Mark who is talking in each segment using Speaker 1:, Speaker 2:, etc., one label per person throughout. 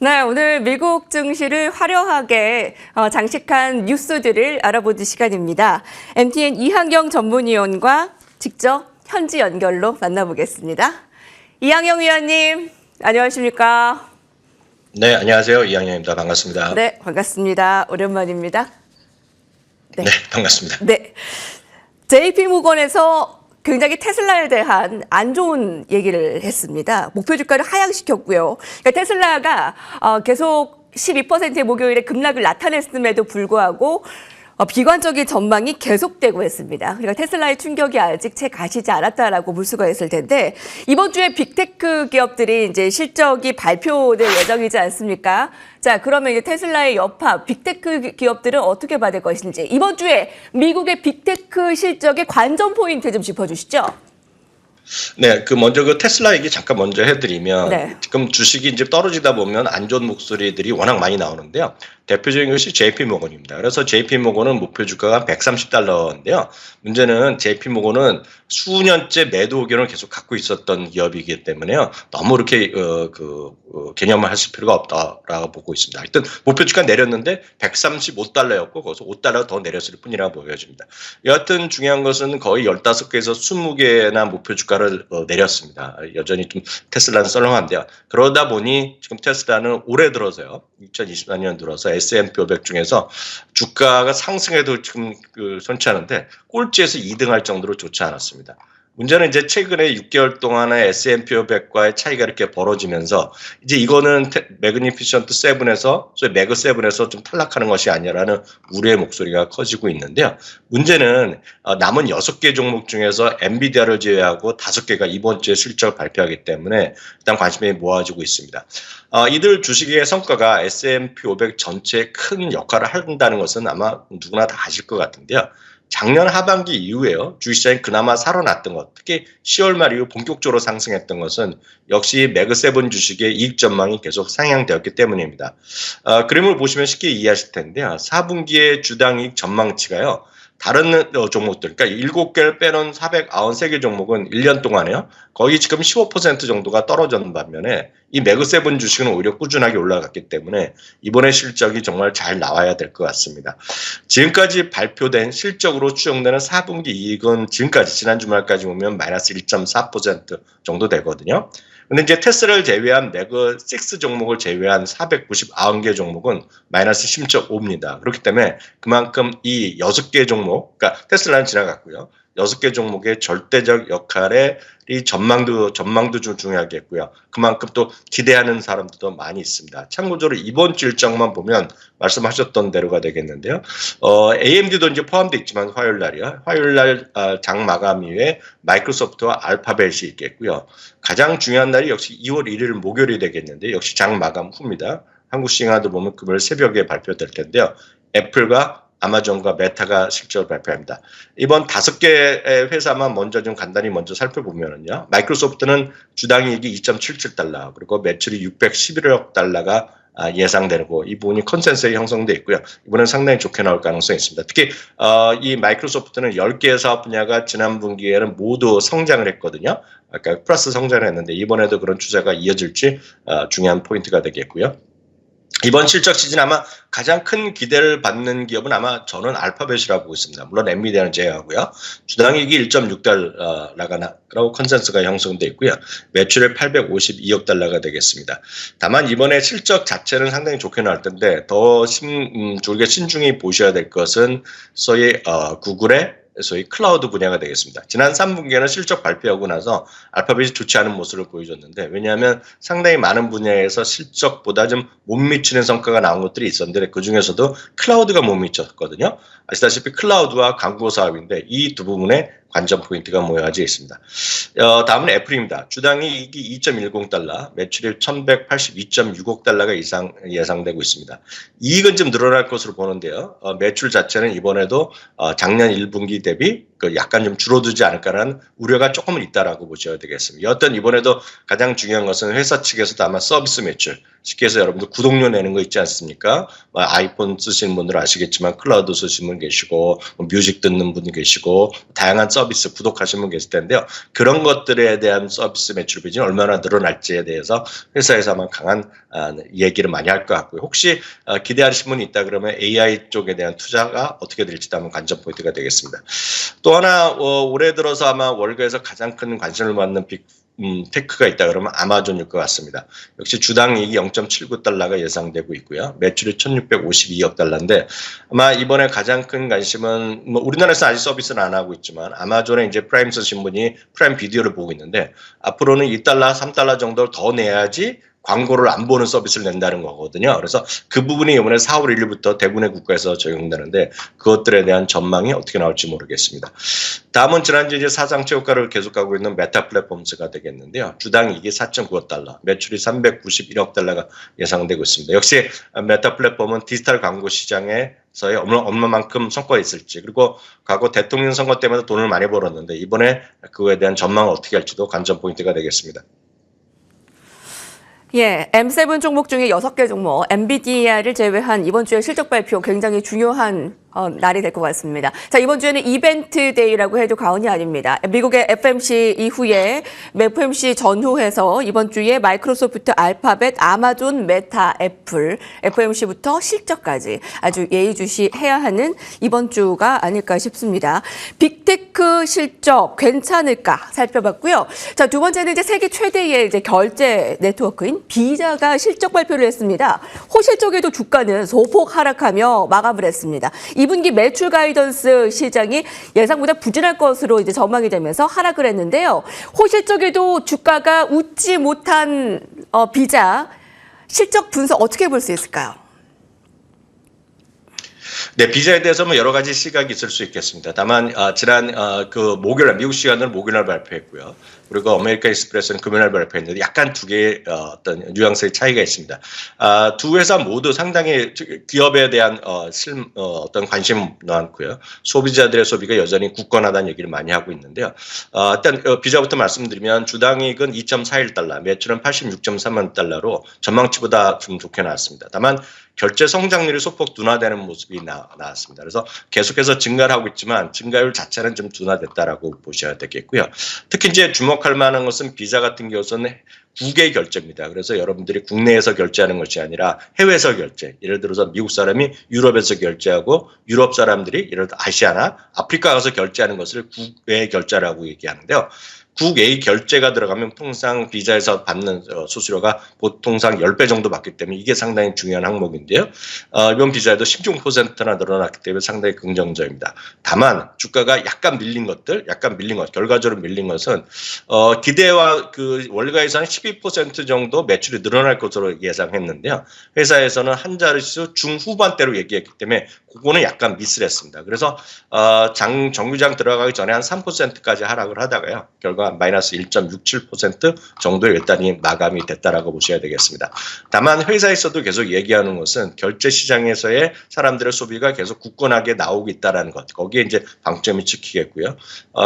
Speaker 1: 네, 오늘 미국 증시를 화려하게 장식한 뉴스들을 알아보는 시간입니다. MTN 이항영 전문위원과 직접 현지 연결로 만나보겠습니다. 이항영 위원님, 안녕하십니까?
Speaker 2: 네, 안녕하세요. 이항영입니다. 반갑습니다.
Speaker 1: 네, 반갑습니다. 오랜만입니다.
Speaker 2: 네, 반갑습니다.
Speaker 1: 네, JP모건에서 굉장히 테슬라에 대한 안 좋은 얘기를 했습니다. 목표 주가를 하향시켰고요. 그러니까 테슬라가 계속 12%의 목요일에 급락을 나타냈음에도 불구하고 비관적인 전망이 계속되고 있습니다. 그러니까 테슬라의 충격이 아직 채 가시지 않았다라고 볼 수가 있을 텐데 이번 주에 빅테크 기업들이 이제 실적이 발표될 예정이지 않습니까? 자, 그러면 이제 테슬라의 여파, 빅테크 기업들은 어떻게 받을 것인지 이번 주에 미국의 빅테크 실적의 관전 포인트 좀 짚어주시죠.
Speaker 2: 네, 먼저 테슬라 얘기 잠깐 먼저 해드리면
Speaker 1: 네.
Speaker 2: 지금 주식이 이제 떨어지다 보면 안 좋은 목소리들이 워낙 많이 나오는데요. 대표적인 것이 JP모건입니다. 그래서 JP모건은 목표 주가가 130달러인데요. 문제는 JP모건은 수년째 매도 의견을 계속 갖고 있었던 기업이기 때문에요. 너무 이렇게 개념을 하실 필요가 없다라고 보고 있습니다. 하여튼 목표 주가 내렸는데 135달러였고 거기서 5달러 더 내렸을 뿐이라고 보여집니다. 여하튼 중요한 것은 거의 15개에서 20개나 목표 주가를 내렸습니다. 여전히 좀 테슬라는 썰렁한데요. 그러다 보니 지금 테슬라는 올해 들어서요. 2024년 들어서 S&P 500 중에서 주가가 상승해도 지금 손치하는데 꼴찌에서 2등할 정도로 좋지 않았습니다. 문제는 이제 최근에 6개월 동안의 S&P 500과의 차이가 이렇게 벌어지면서 이제 이거는 매그니피션트 7에서 소위 매그 7에서 좀 탈락하는 것이 아니라는 우려의 목소리가 커지고 있는데요. 문제는 남은 6개 종목 중에서 엔비디아를 제외하고 5개가 이번 주에 실적을 발표하기 때문에 일단 관심이 모아지고 있습니다. 이들 주식의 성과가 S&P 500 전체에 큰 역할을 한다는 것은 아마 누구나 다 아실 것 같은데요. 작년 하반기 이후에요. 주식시장이 그나마 살아났던 것, 특히 10월 말 이후 본격적으로 상승했던 것은 역시 매그7 주식의 이익 전망이 계속 상향되었기 때문입니다. 그림을 보시면 쉽게 이해하실 텐데요. 4분기의 주당 이익 전망치가요. 다른 종목들, 그러니까 7개를 빼놓은 493개 종목은 1년 동안에요. 거의 지금 15% 정도가 떨어졌는 반면에 이 매그7 주식은 오히려 꾸준하게 올라갔기 때문에 이번에 실적이 정말 잘 나와야 될 것 같습니다. 지금까지 발표된 실적으로 추정되는 4분기 이익은 지금까지 지난 주말까지 보면 마이너스 1.4% 정도 되거든요. 근데 이제 테슬라를 제외한 매그6 종목을 제외한 499개 종목은 마이너스 10.5입니다. 그렇기 때문에 그만큼 이 6개 종목, 그러니까 테슬라는 지나갔고요. 6개 종목의 절대적 역할에 이 전망도 좀 중요하겠고요. 그만큼 또 기대하는 사람들도 많이 있습니다. 참고적으로 이번 주 일정만 보면 말씀하셨던 대로가 되겠는데요. AMD도 이제 포함되어 있지만 화요일 날이요. 화요일 날 장 마감 이후에 마이크로소프트와 알파벳이 있겠고요. 가장 중요한 날이 역시 2월 1일 목요일이 되겠는데 역시 장 마감 후입니다. 한국 시간으로 보면 금요일 새벽에 발표될 텐데요. 애플과 아마존과 메타가 실적을 발표합니다. 이번 5개의 회사만 먼저 좀 간단히 먼저 살펴보면요. 마이크로소프트는 주당 이익이 2.77달러, 그리고 매출이 611억 달러가 예상되고 이 부분이 컨센서스에 형성되어 있고요. 이번엔 상당히 좋게 나올 가능성이 있습니다. 특히 이 마이크로소프트는 10개의 사업 분야가 지난 분기에는 모두 성장을 했거든요. 아까 플러스 성장을 했는데 이번에도 그런 추세가 이어질지 중요한 포인트가 되겠고요. 이번 실적 시즌 아마 가장 큰 기대를 받는 기업은 아마 저는 알파벳이라고 보고 있습니다. 물론 엔비디아는 제외하고요. 주당이익이 1.6달러라고 컨센서스가 형성되어 있고요. 매출이 852억 달러가 되겠습니다. 다만 이번에 실적 자체는 상당히 좋게 나올 텐데 더 졸게 신중히 보셔야 될 것은 소위 구글의 소위 클라우드 분야가 되겠습니다. 지난 3분기에는 실적 발표하고 나서 알파벳이 좋지 않은 모습을 보여줬는데 왜냐하면 상당히 많은 분야에서 실적보다 좀 못 미치는 성과가 나온 것들이 있었는데 그중에서도 클라우드가 못 미쳤거든요. 아시다시피 클라우드와 광고 사업인데 이 두 부분에 관전 포인트가 모여져 있습니다. 다음은 애플입니다. 주당이익이 2.10달러, 매출이 1182.6억 달러가 이상 예상되고 있습니다. 이익은 좀 늘어날 것으로 보는데요. 매출 자체는 이번에도 작년 1분기 대비 약간 좀 줄어들지 않을까라는 우려가 조금은 있다라고 보셔야 되겠습니다. 여하튼 이번에도 가장 중요한 것은 회사 측에서도 아마 서비스 매출, 쉽게 해서 여러분들 구독료 내는 거 있지 않습니까? 아이폰 쓰시는 분들은 아시겠지만 클라우드 쓰시는 분 계시고 뮤직 듣는 분 계시고 다양한 서비스 구독하시는 분 계실 텐데요. 그런 것들에 대한 서비스 매출 비중이 얼마나 늘어날지에 대해서 회사에서 아마 강한 얘기를 많이 할 것 같고요. 혹시 기대하시는 분이 있다 그러면 AI 쪽에 대한 투자가 어떻게 될지도 한번 관전 포인트가 되겠습니다. 또 하나 올해 들어서 아마 월가에서 가장 큰 관심을 받는 테크가 있다 그러면 아마존일 것 같습니다. 역시 주당 이익이 0.79달러가 예상되고 있고요. 매출이 1652억 달러인데 아마 이번에 가장 큰 관심은 뭐 우리나라에서 아직 서비스는 안 하고 있지만 아마존에 이제 프라임 쓰신 분이 프라임 비디오를 보고 있는데 앞으로는 2달러, 3달러 정도를 더 내야지 광고를 안 보는 서비스를 낸다는 거거든요. 그래서 그 부분이 이번에 4월 1일부터 대부분의 국가에서 적용되는데 그것들에 대한 전망이 어떻게 나올지 모르겠습니다. 다음은 지난주 이제 사상 최고가를 계속하고 있는 메타 플랫폼스가 되겠는데요. 주당 이익이 4.95달러, 매출이 391억 달러가 예상되고 있습니다. 역시 메타 플랫폼은 디지털 광고 시장에서의 얼마만큼 성과가 있을지 그리고 과거 대통령 선거 때문에 돈을 많이 벌었는데 이번에 그거에 대한 전망을 어떻게 할지도 관전 포인트가 되겠습니다.
Speaker 1: 예, M7 종목 중에 6개 종목, 엔비디아를 제외한 이번 주에 실적 발표 굉장히 중요한 날이 될 것 같습니다. 자, 이번 주에는 이벤트 데이라고 해도 과언이 아닙니다. 미국의 FMC 이후에 FMC 전후해서 이번 주에 마이크로소프트, 알파벳, 아마존, 메타, 애플, FMC부터 실적까지 아주 예의주시해야 하는 이번 주가 아닐까 싶습니다. 빅테크 실적 괜찮을까 살펴봤고요. 자, 두 번째는 이제 세계 최대의 이제 결제 네트워크인 비자가 실적 발표를 했습니다. 호실적에도 주가는 소폭 하락하며 마감을 했습니다. 2분기 매출 가이던스 시장이 예상보다 부진할 것으로 이제 전망이 되면서 하락을 했는데요. 호실적에도 주가가 웃지 못한 비자 실적 분석 어떻게 볼 수 있을까요?
Speaker 2: 네, 비자에 대해서 뭐 여러 가지 시각이 있을 수 있겠습니다. 다만 지난 그 목요일 미국 시간으로 목요일날 발표했고요. 그리고 아메리칸 익스프레스는 금요일날 발표했는데 약간 두 개의 어떤 뉘앙스의 차이가 있습니다. 두 회사 모두 상당히 기업에 대한 어떤 관심이 많고요. 소비자들의 소비가 여전히 굳건하다는 얘기를 많이 하고 있는데요. 일단 비자부터 말씀드리면 주당이익은 2.41달러, 매출은 86.3만 달러로 전망치보다 좀 좋게 나왔습니다. 다만 결제 성장률이 소폭 둔화되는 모습이 나왔습니다. 그래서 계속해서 증가를 하고 있지만 증가율 자체는 좀 둔화됐다라고 보셔야 되겠고요. 특히 이제 주목할 만한 것은 비자 같은 경우는 국외 결제입니다. 그래서 여러분들이 국내에서 결제하는 것이 아니라 해외에서 결제. 예를 들어서 미국 사람이 유럽에서 결제하고 유럽 사람들이 예를 들어 아시아나 아프리카 가서 결제하는 것을 국외 결제라고 얘기하는데요. 국외 결제가 들어가면 통상 비자에서 받는 수수료가 보통상 10배 정도 받기 때문에 이게 상당히 중요한 항목인데요. 이번 비자에도 16%나 늘어났기 때문에 상당히 긍정적입니다. 다만 주가가 약간 밀린 것, 결과적으로 밀린 것은 기대와 그 월가에서는 12% 정도 매출이 늘어날 것으로 예상했는데요. 회사에서는 한 자릿수 중후반대로 얘기했기 때문에 그거는 약간 미스를 했습니다. 그래서 정규장 들어가기 전에 한 3%까지 하락을 하다가요. 결과 마이너스 1.67% 정도의 일단이 마감이 됐다라고 보셔야 되겠습니다. 다만 회사에서도 계속 얘기하는 것은 결제 시장에서의 사람들의 소비가 계속 굳건하게 나오고 있다는 것. 거기에 이제 방점이 찍히겠고요.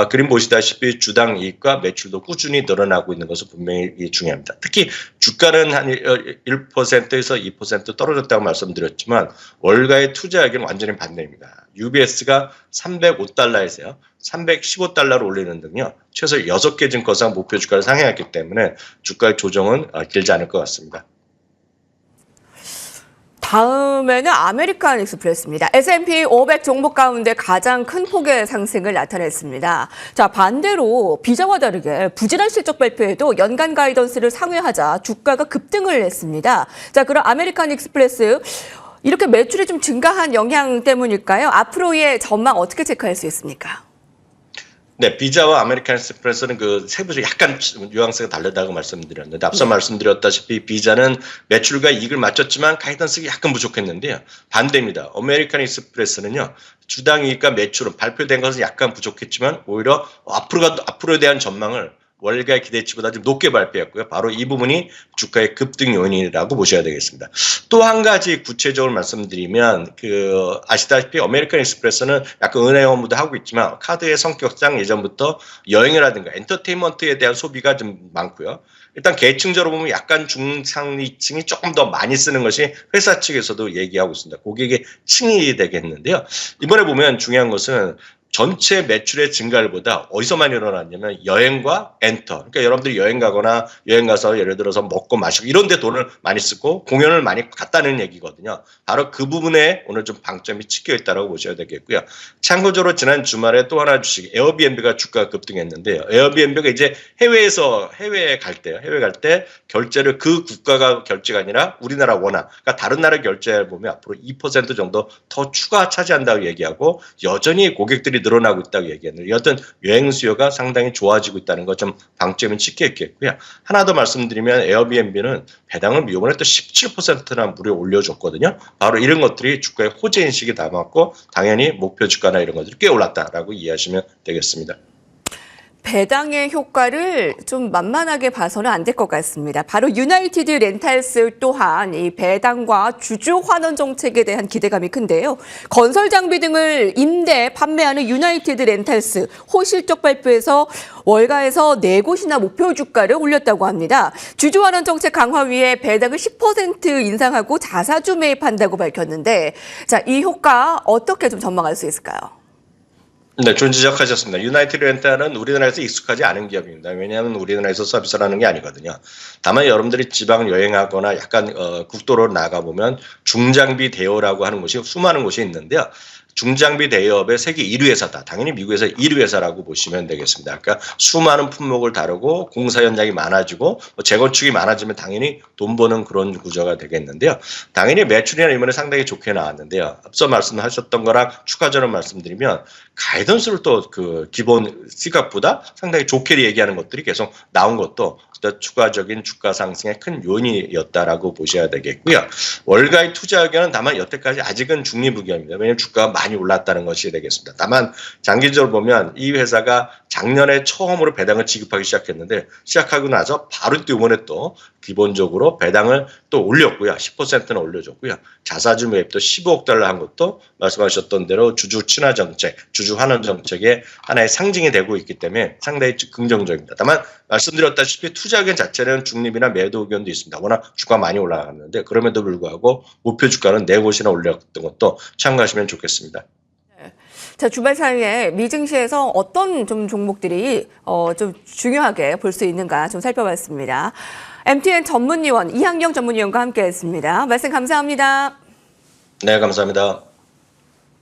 Speaker 2: 그림 보시다시피 주당 이익과 매출도 꾸준히 늘어나고 있는 것은 분명히 중요합니다. 특히 주가는 한 1%에서 2% 떨어졌다고 말씀드렸지만 월가의 투자액은 완전히 반대입니다. UBS가 305달러에서요. 315달러로 올리는 등요. 최소 6개 증권사 목표 주가를 상회했기 때문에 주가의 조정은 길지 않을 것 같습니다.
Speaker 1: 다음에는 아메리칸 익스프레스입니다. S&P 500 종목 가운데 가장 큰 폭의 상승을 나타냈습니다. 자, 반대로 비자와 다르게 부진한 실적 발표에도 연간 가이던스를 상회하자 주가가 급등을 했습니다. 자, 그럼 아메리칸 익스프레스 이렇게 매출이 좀 증가한 영향 때문일까요? 앞으로의 전망 어떻게 체크할 수 있습니까?
Speaker 2: 네, 비자와 아메리칸 익스프레스는 그 세부적으로 약간 뉘앙스가 다르다고 말씀드렸는데 앞서 말씀드렸다시피 비자는 매출과 이익을 맞췄지만 가이던스가 약간 부족했는데요. 반대입니다. 아메리칸 익스프레스는요. 주당 이익과 매출은 발표된 것은 약간 부족했지만 오히려 앞으로에 대한 전망을 월가의 기대치보다 좀 높게 발표했고요. 바로 이 부분이 주가의 급등 요인이라고 보셔야 되겠습니다. 또 한 가지 구체적으로 말씀드리면 아시다시피 아메리칸 익스프레스는 약간 은행 업무도 하고 있지만 카드의 성격상 예전부터 여행이라든가 엔터테인먼트에 대한 소비가 좀 많고요. 일단 계층적으로 보면 약간 중상위층이 조금 더 많이 쓰는 것이 회사 측에서도 얘기하고 있습니다. 고객의 층이 되겠는데요. 이번에 보면 중요한 것은 전체 매출의 증가율보다 어디서 많이 일어났냐면 여행과 엔터. 그러니까 여러분들이 여행 가거나 여행 가서 예를 들어서 먹고 마시고 이런 데 돈을 많이 쓰고 공연을 많이 갔다는 얘기거든요. 바로 그 부분에 오늘 좀 방점이 찍혀 있다고 보셔야 되겠고요. 참고적으로 지난 주말에 또 하나 주식 에어비앤비가 주가 급등했는데요. 에어비앤비가 이제 해외에 갈 때 결제를 그 국가가 결제가 아니라 우리나라 원화, 그러니까 다른 나라 결제를 보면 앞으로 2% 정도 더 추가 차지한다고 얘기하고 여전히 고객들이 늘어나고 있다고 얘기했는데 여튼 여행 수요가 상당히 좋아지고 있다는 거 좀 방점이 찍혀 있겠고요. 하나 더 말씀드리면 에어비앤비는 배당을 이번에 또 17%나 무려 올려줬거든요. 바로 이런 것들이 주가의 호재 인식이 남았고 당연히 목표 주가나 이런 것들이 꽤 올랐다라고 이해하시면 되겠습니다.
Speaker 1: 배당의 효과를 좀 만만하게 봐서는 안 될 것 같습니다. 바로 유나이티드 렌탈스 또한 이 배당과 주주 환원 정책에 대한 기대감이 큰데요. 건설 장비 등을 임대 판매하는 유나이티드 렌탈스 호실적 발표에서 월가에서 4곳이나 목표 주가를 올렸다고 합니다. 주주 환원 정책 강화 위에 배당을 10% 인상하고 자사주 매입한다고 밝혔는데 자, 이 효과 어떻게 좀 전망할 수 있을까요?
Speaker 2: 네, 좋은 지적하셨습니다. 유나이티드 렌탈은 우리나라에서 익숙하지 않은 기업입니다. 왜냐하면 우리나라에서 서비스를 하는 게 아니거든요. 다만 여러분들이 지방 여행하거나 약간 국도로 나가보면 중장비 대여라고 하는 곳이 수많은 곳이 있는데요. 중장비 대여업의 세계 1위 회사다. 당연히 미국에서 1위 회사라고 보시면 되겠습니다. 그러니까 수많은 품목을 다루고 공사 현장이 많아지고 재건축이 많아지면 당연히 돈 버는 그런 구조가 되겠는데요. 당연히 매출이나 이번에 상당히 좋게 나왔는데요. 앞서 말씀하셨던 거랑 추가적으로 말씀드리면 가이던스를 또 기본 시각보다 상당히 좋게 얘기하는 것들이 계속 나온 것도 추가적인 주가 상승의 큰 요인이었다라고 보셔야 되겠고요. 월가의 투자 의견은 다만 여태까지 아직은 중립의견입니다. 왜냐하면 주가가 많이 올랐다는 것이 되겠습니다. 다만 장기적으로 보면 이 회사가 작년에 처음으로 배당을 지급하기 시작하고 나서 바로 또 이번에 또 기본적으로 배당을 또 올렸고요. 10%는 올려줬고요. 자사주 매입도 15억 달러 한 것도 말씀하셨던 대로 주주 친화 정책, 주주 환원 정책의 하나의 상징이 되고 있기 때문에 상당히 긍정적입니다. 다만 말씀드렸다시피 투자 의견 자체는 중립이나 매도 의견도 있습니다. 워낙 주가 많이 올라갔는데 그럼에도 불구하고 목표 주가는 4곳이나 올렸던 것도 참고하시면 좋겠습니다.
Speaker 1: 자, 주말 사이에 미증시에서 어떤 좀 종목들이 좀 중요하게 볼 수 있는가 좀 살펴봤습니다. MTN 전문위원 이항영 전문위원과 함께했습니다. 말씀 감사합니다.
Speaker 2: 네, 감사합니다.